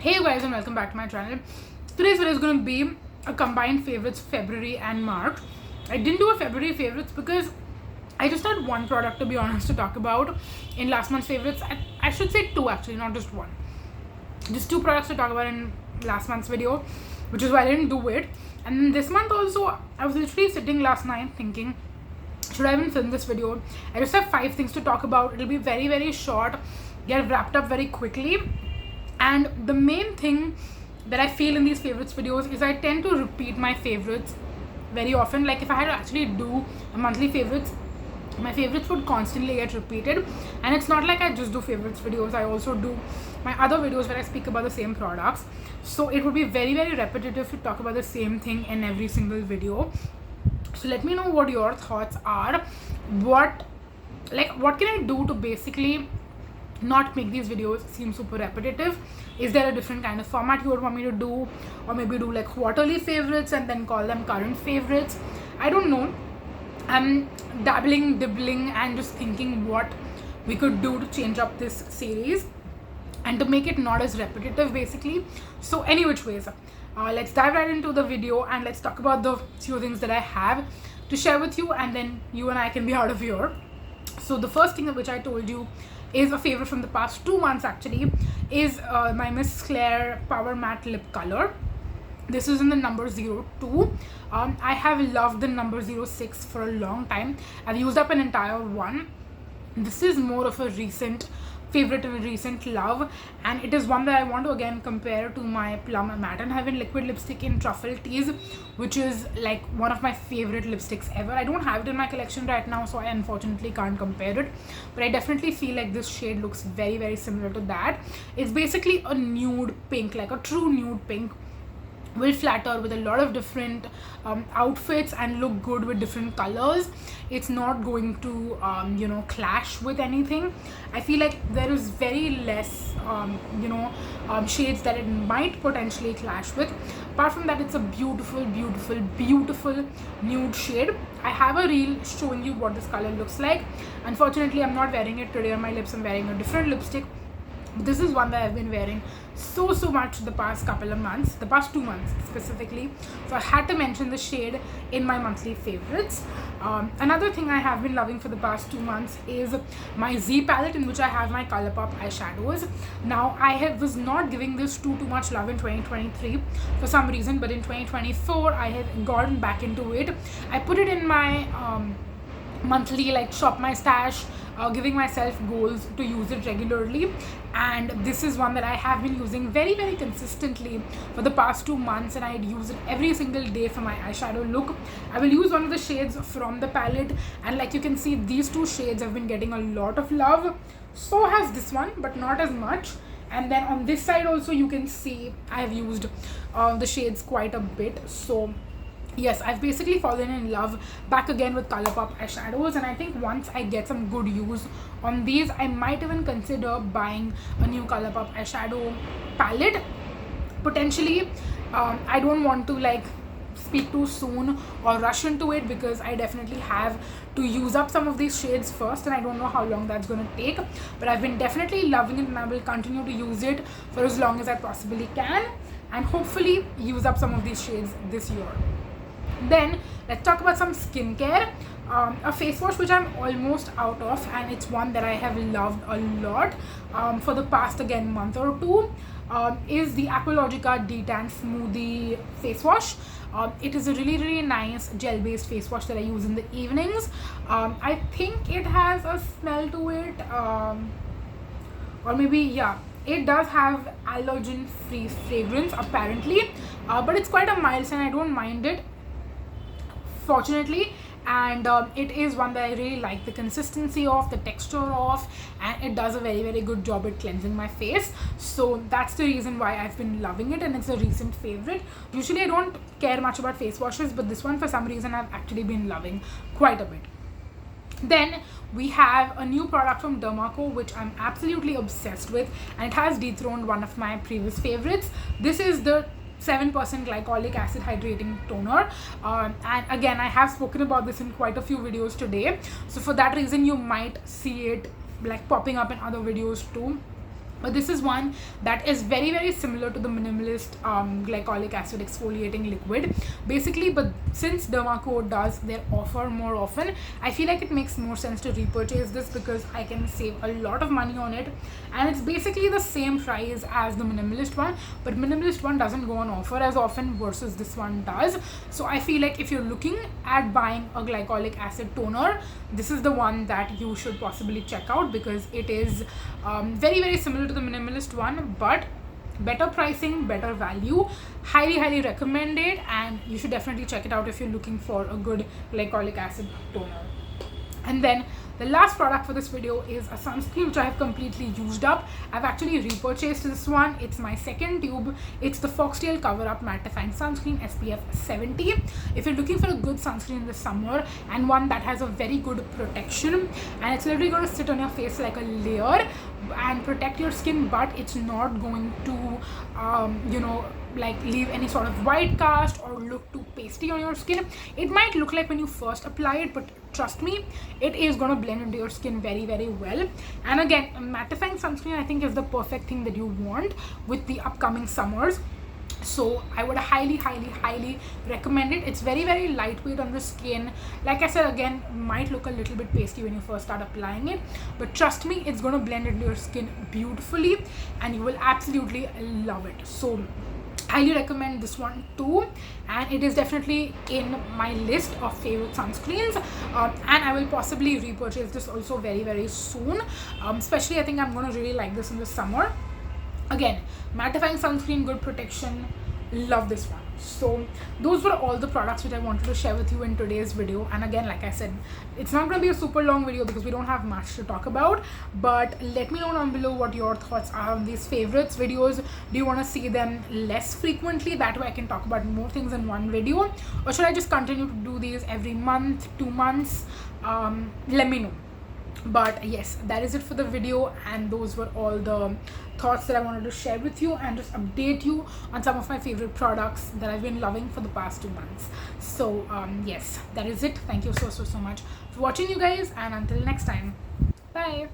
Hey you guys, and welcome back to my channel. Today's video is going to be a combined favorites February and March. I didn't do a February favorites because I just had one product, to be honest, to talk about in last month's favorites. I should say two actually, not just one. Just two products to talk about in last month's video, which is why I didn't do it. And then this month also, I was literally sitting last night thinking, should I even film this video? I just have 5 things to talk about. It'll be very, very short, get wrapped up very quickly. And the main thing that I feel in these favorites videos is I tend to repeat my favorites very often. Like if I had to actually do a monthly favorites, my favorites would constantly get repeated. And it's not like I just do favorites videos, I also do my other videos where I speak about the same products. So it would be very, very repetitive to talk about the same thing in every single video. So let me know what your thoughts are. What can I do to basically not make these videos seem super repetitive? Is there a different kind of format you would want me to do, or maybe do like quarterly favorites and then call them current favorites? I don't know. I'm dibbling and just thinking what we could do to change up this series and to make it not as repetitive basically. So any which ways, let's dive right into the video and let's talk about the few things that I have to share with you, and then you and I can be out of here. So the first thing which I told you is a favorite from the past 2 months actually, is my Miss Claire Power Matte Lip Color. This is in the number 02. I have loved the number 06 for a long time. I've used up an entire one. This is more of a recent favorite and a recent love, and it is one that I want to again compare to my Plum Matte and Heaven liquid lipstick in Truffle Teas, which is like one of my favorite lipsticks ever. I don't have it in my collection right now, so I unfortunately can't compare it, but I definitely feel like this shade looks very, very similar to that. It's basically a nude pink, like a true nude pink. Will flatter with a lot of different outfits and look good with different colors. It's not going to clash with anything. I feel like there is very less shades that it might potentially clash with. Apart from that, it's a beautiful, beautiful, beautiful nude shade. I have a reel showing you what this color looks like. Unfortunately, I'm not wearing it today on my lips. I'm wearing a different lipstick. This is one that I've been wearing so much the past couple of months, the past 2 months specifically, so I had to mention the shade in my monthly favorites. Another thing I have been loving for the past 2 months is my Z palette, in which I have my Colourpop eyeshadows. Now I was not giving this too much love in 2023 for some reason, but in 2024 I have gotten back into it. I put it in my monthly like shop my stash, giving myself goals to use it regularly, and this is one that I have been using very, very consistently for the past 2 months, and I'd use it every single day for my eyeshadow look. I will use one of the shades from the palette, and like you can see, these 2 shades have been getting a lot of love. So has this one, but not as much. And then on this side also you can see I have used the shades quite a bit. So yes, I've basically fallen in love back again with Colourpop eyeshadows, and I think once I get some good use on these, I might even consider buying a new Colourpop eyeshadow palette potentially. I don't want to like speak too soon or rush into it, because I definitely have to use up some of these shades first, and I don't know how long that's going to take, but I've been definitely loving it, and I will continue to use it for as long as I possibly can, and hopefully use up some of these shades this year. Then let's talk about some skincare. A face wash which I'm almost out of, and it's one that I have loved a lot for the past again month or two, is the Aqualogica Detan Smoothie face wash. It is a really, really nice gel based face wash that I use in the evenings. I think it has a smell to it, or maybe yeah, it does have allergen free fragrance apparently, but it's quite a mild scent. I don't mind it, fortunately, and it is one that I really like the consistency of, the texture of, and it does a very, very good job at cleansing my face. So that's the reason why I've been loving it, and it's a recent favorite. Usually I don't care much about face washes, but this one for some reason I've actually been loving quite a bit. Then we have a new product from Dermaco which I'm absolutely obsessed with, and it has dethroned one of my previous favorites. This is the 7% glycolic acid hydrating toner, and again I have spoken about this in quite a few videos today, so for that reason you might see it like popping up in other videos too. but this is one that is very similar to the minimalist glycolic acid exfoliating liquid basically. But since Dermaco does their offer more often, I feel like it makes more sense to repurchase this because I can save a lot of money on it, and it's basically the same price as the minimalist one, but minimalist one doesn't go on offer as often versus this one does. So I feel like if you're looking at buying a glycolic acid toner, this is the one that you should possibly check out because it is very similar to the minimalist one, but better pricing, better value. Highly recommend it, and you should definitely check it out if you're looking for a good glycolic acid toner. And then the last product for this video is a sunscreen which I have completely used up. I've actually repurchased this one. It's my second tube. It's the Foxtale Cover Up Mattifying Sunscreen SPF 70. If you're looking for a good sunscreen in the summer and one that has a very good protection, and it's literally going to sit on your face like a layer and protect your skin, but it's not going to like leave any sort of white cast or look too pasty on your skin. It might look like when you first apply it, but trust me, it is going to blend into your skin very well. And again, mattifying sunscreen I think is the perfect thing that you want with the upcoming summers. So I would highly recommend it. It's very lightweight on the skin. Like I said, again, might look a little bit pasty when you first start applying it, but trust me, it's going to blend into your skin beautifully and you will absolutely love it. So highly recommend this one too, and it is definitely in my list of favorite sunscreens, and I will possibly repurchase this also very soon. Especially I think I'm going to really like this in the summer. Again, mattifying sunscreen, good protection, love this one. So those were all the products which I wanted to share with you in today's video. And again, like I said, it's not going to be a super long video because we don't have much to talk about, but let me know down below what your thoughts are on these favorites videos. Do you want to see them less frequently? That way I can talk about more things in one video, or should I just continue to do these every month, 2 months? Let me know. But yes, that is it for the video, and those were all the thoughts that I wanted to share with you and just update you on some of my favorite products that I've been loving for the past 2 months. So yes, that is it. Thank you so much for watching, you guys, and until next time, bye.